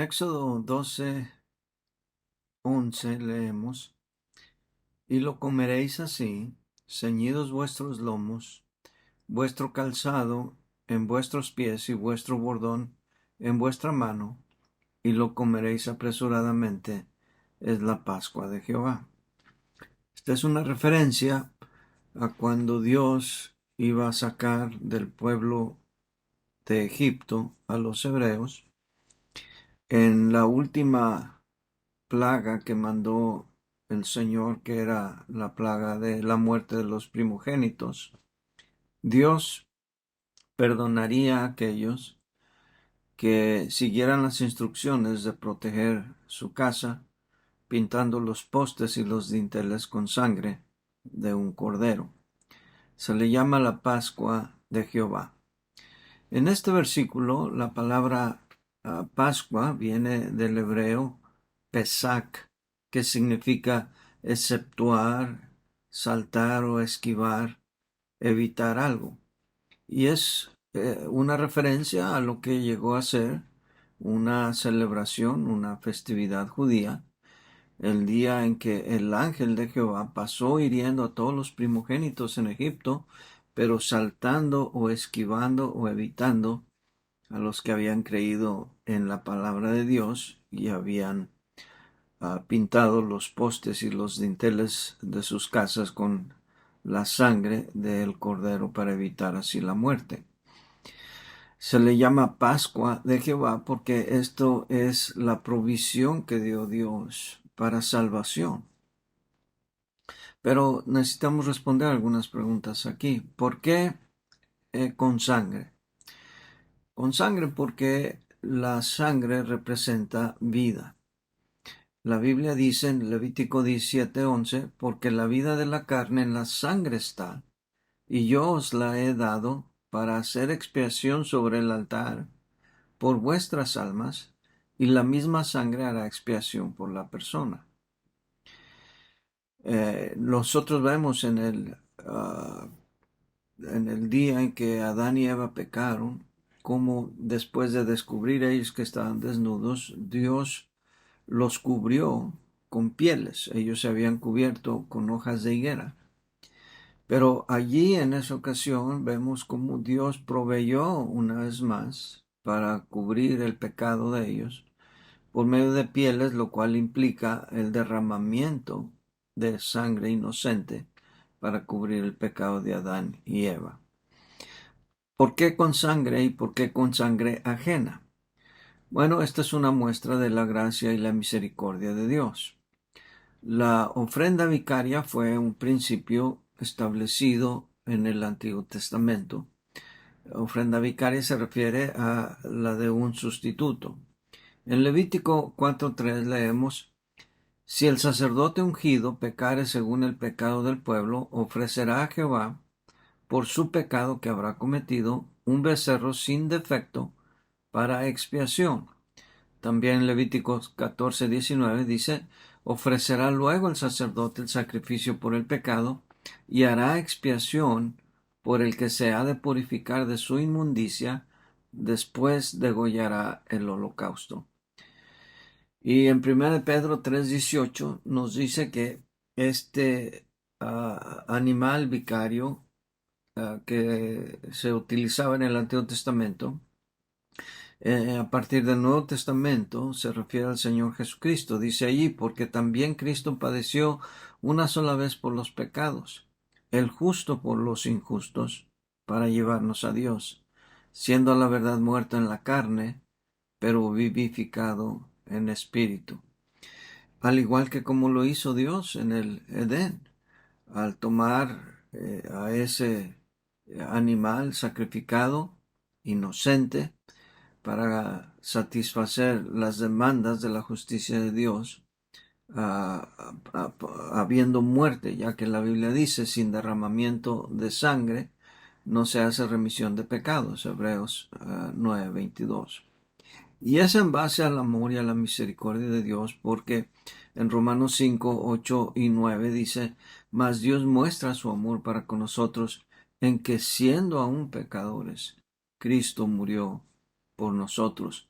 Éxodo 12:11 leemos, y lo comeréis así, ceñidos vuestros lomos, vuestro calzado en vuestros pies y vuestro bordón en vuestra mano, y lo comeréis apresuradamente, es la Pascua de Jehová. Esta es una referencia a cuando Dios iba a sacar del pueblo de Egipto a los hebreos en la última plaga que mandó el Señor, que era la plaga de la muerte de los primogénitos. Dios perdonaría a aquellos que siguieran las instrucciones de proteger su casa, pintando los postes y los dinteles con sangre de un cordero. Se le llama la Pascua de Jehová. En este versículo, la palabra Pascua viene del hebreo Pesach, que significa exceptuar, saltar o esquivar, evitar algo. Y es una referencia a lo que llegó a ser una celebración, una festividad judía, el día en que el ángel de Jehová pasó hiriendo a todos los primogénitos en Egipto, pero saltando o esquivando o evitando a los que habían creído en la palabra de Dios y habían pintado los postes y los dinteles de sus casas con la sangre del cordero para evitar así la muerte. Se le llama Pascua de Jehová porque esto es la provisión que dio Dios para salvación. Pero necesitamos responder algunas preguntas aquí. ¿Por qué con sangre? Con sangre porque la sangre representa vida. La Biblia dice en Levítico 17:11, porque la vida de la carne en la sangre está, y yo os la he dado para hacer expiación sobre el altar por vuestras almas, y la misma sangre hará expiación por la persona. Nosotros vemos en el día en que Adán y Eva pecaron, como después de descubrir ellos que estaban desnudos, Dios los cubrió con pieles. Ellos se habían cubierto con hojas de higuera. Pero allí en esa ocasión vemos cómo Dios proveyó una vez más para cubrir el pecado de ellos por medio de pieles, lo cual implica el derramamiento de sangre inocente para cubrir el pecado de Adán y Eva. ¿Por qué con sangre y por qué con sangre ajena? Bueno, esta es una muestra de la gracia y la misericordia de Dios. La ofrenda vicaria fue un principio establecido en el Antiguo Testamento. La ofrenda vicaria se refiere a la de un sustituto. En Levítico 4:3 leemos, si el sacerdote ungido pecare según el pecado del pueblo, ofrecerá a Jehová por su pecado que habrá cometido un becerro sin defecto para expiación. También Levíticos 14:19 dice, ofrecerá luego el sacerdote el sacrificio por el pecado y hará expiación por el que se ha de purificar de su inmundicia, después degollará el holocausto. Y en 1 Pedro 3:18 nos dice que este animal vicario que se utilizaba en el Antiguo Testamento, a partir del Nuevo Testamento se refiere al Señor Jesucristo. Dice allí, porque también Cristo padeció una sola vez por los pecados, el justo por los injustos, para llevarnos a Dios, siendo a la verdad muerto en la carne, pero vivificado en espíritu. Al igual que como lo hizo Dios en el Edén, al tomar a ese animal sacrificado, inocente, para satisfacer las demandas de la justicia de Dios, habiendo muerte, ya que la Biblia dice, sin derramamiento de sangre no se hace remisión de pecados, Hebreos 9:22. Y es en base al amor y a la misericordia de Dios, porque en Romanos 5:8 y 9 dice, mas Dios muestra su amor para con nosotros en que siendo aún pecadores, Cristo murió por nosotros.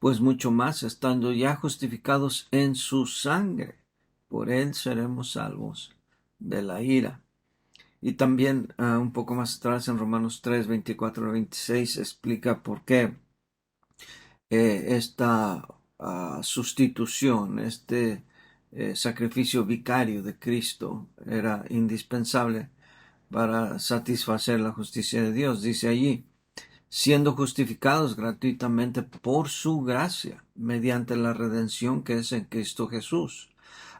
pues mucho más, estando ya justificados en su sangre, por él seremos salvos de la ira. Y también un poco más atrás en Romanos 3, 24 al 26 explica por qué esta sustitución, este sacrificio vicario de Cristo era indispensable para satisfacer la justicia de Dios. Dice allí, siendo justificados gratuitamente por su gracia, mediante la redención que es en Cristo Jesús,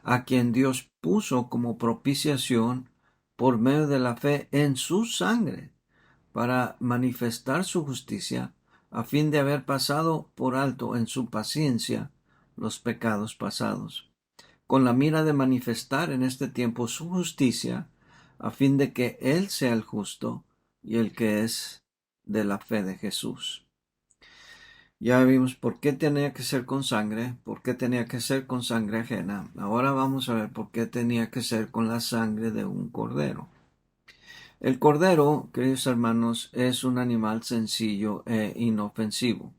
a quien Dios puso como propiciación por medio de la fe en su sangre, para manifestar su justicia, a fin de haber pasado por alto en su paciencia los pecados pasados, con la mira de manifestar en este tiempo su justicia, a fin de que Él sea el justo y el que es de la fe de Jesús. Ya vimos por qué tenía que ser con sangre, por qué tenía que ser con sangre ajena. Ahora vamos a ver por qué tenía que ser con la sangre de un cordero. El cordero, queridos hermanos, es un animal sencillo e inofensivo.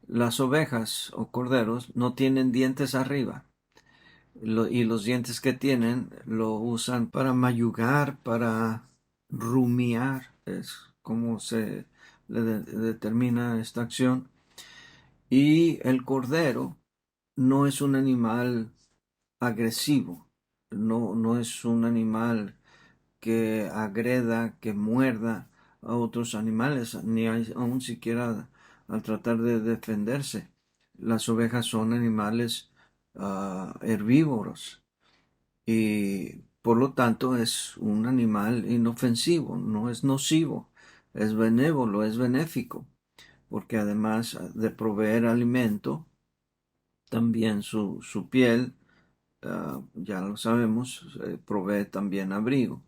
Las ovejas o corderos no tienen dientes arriba y los dientes que tienen lo usan para mayugar, para rumiar, es como se le determina esta acción. Y el cordero no es un animal agresivo, no es un animal que agreda, que muerda a otros animales, ni aun siquiera al tratar de defenderse. Las ovejas son animales herbívoros y por lo tanto es un animal inofensivo, no es nocivo, es benévolo, es benéfico, porque además de proveer alimento, también su piel, ya lo sabemos, provee también abrigo.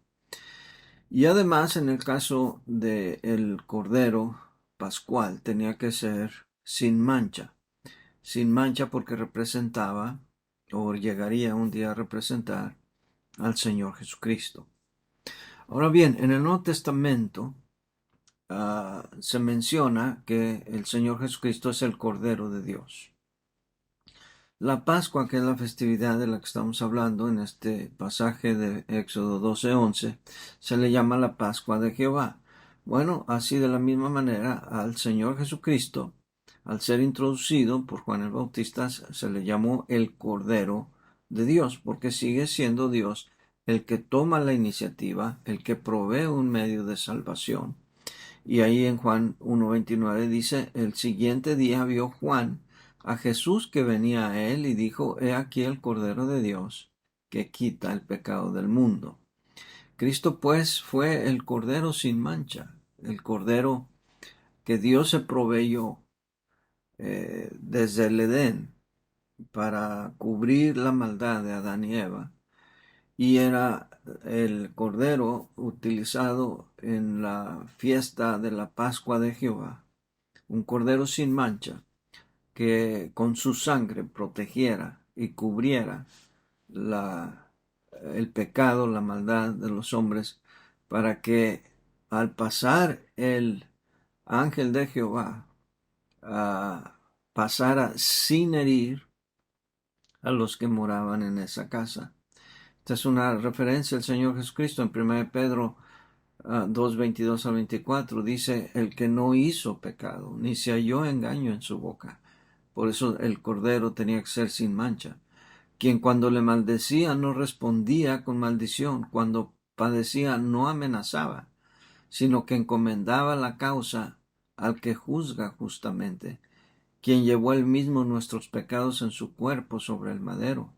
Y además, en el caso del cordero pascual, tenía que ser sin mancha porque representaba, o llegaría un día a representar, al Señor Jesucristo. Ahora bien, en el Nuevo Testamento se menciona que el Señor Jesucristo es el Cordero de Dios. La Pascua, que es la festividad de la que estamos hablando en este pasaje de Éxodo 12:11, se le llama la Pascua de Jehová. Bueno, así de la misma manera al Señor Jesucristo, al ser introducido por Juan el Bautista, se le llamó el Cordero de Dios, porque sigue siendo Dios el que toma la iniciativa, el que provee un medio de salvación. Y ahí en Juan 1:29 dice, el siguiente día vio Juan a Jesús que venía a él y dijo, he aquí el Cordero de Dios que quita el pecado del mundo. Cristo pues fue el Cordero sin mancha, el Cordero que Dios se proveyó desde el Edén para cubrir la maldad de Adán y Eva, y era el Cordero utilizado en la fiesta de la Pascua de Jehová, un cordero sin mancha, que con su sangre protegiera y cubriera la, el pecado, la maldad de los hombres, para que al pasar el ángel de Jehová pasara sin herir a los que moraban en esa casa. Esta es una referencia al Señor Jesucristo en 1 Pedro 2, 22 al 24. Dice, el que no hizo pecado, ni se halló engaño en su boca. Por eso el cordero tenía que ser sin mancha. Quien cuando le maldecía no respondía con maldición, cuando padecía no amenazaba, sino que encomendaba la causa al que juzga justamente, quien llevó él mismo nuestros pecados en su cuerpo sobre el madero,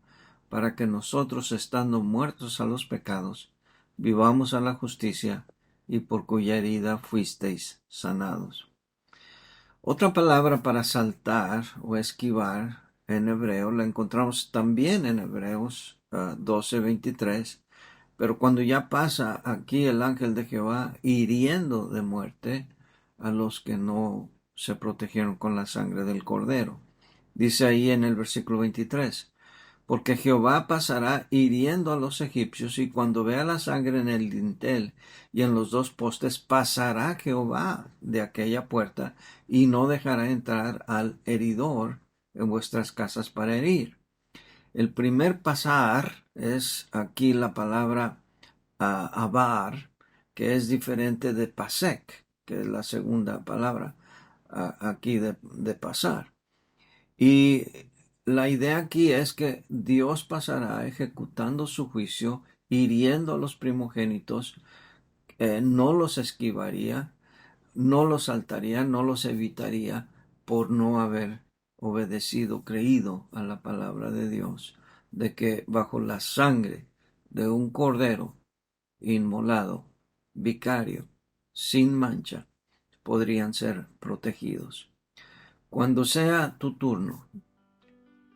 para que nosotros, estando muertos a los pecados, vivamos a la justicia, y por cuya herida fuisteis sanados. Otra palabra para saltar o esquivar en hebreo la encontramos también en Hebreos 12:23, pero cuando ya pasa aquí el ángel de Jehová hiriendo de muerte a los que no se protegieron con la sangre del cordero. Dice ahí en el versículo 23, Porque Jehová pasará hiriendo a los egipcios, y cuando vea la sangre en el dintel y en los dos postes, pasará Jehová de aquella puerta, y no dejará entrar al heridor en vuestras casas para herir. El primer pasar es aquí la palabra abar, que es diferente de pasek, que es la segunda palabra aquí de pasar. Y la idea aquí es que Dios pasará ejecutando su juicio, hiriendo a los primogénitos, no los esquivaría, no los saltaría, no los evitaría por no haber obedecido, creído a la palabra de Dios, de que bajo la sangre de un cordero inmolado, vicario, sin mancha, podrían ser protegidos. Cuando sea tu turno,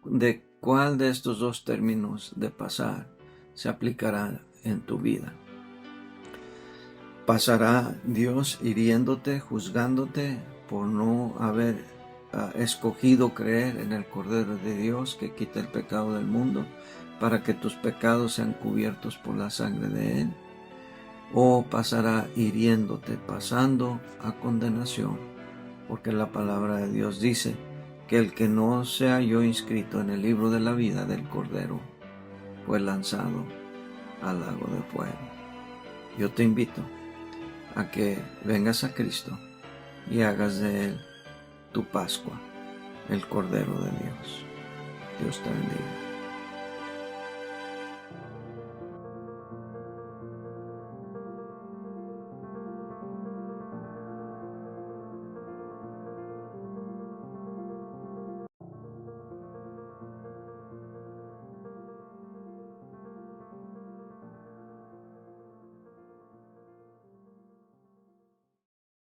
¿de cuál de estos dos términos de pasar se aplicará en tu vida? ¿Pasará Dios hiriéndote, juzgándote por no haber escogido creer en el Cordero de Dios que quita el pecado del mundo, para que tus pecados sean cubiertos por la sangre de Él? ¿O pasará hiriéndote, pasando a condenación? Porque la palabra de Dios dice que el que no se halló inscrito en el libro de la vida del Cordero fue lanzado al lago de fuego. Yo te invito a que vengas a Cristo y hagas de Él tu Pascua, el Cordero de Dios. Dios te bendiga.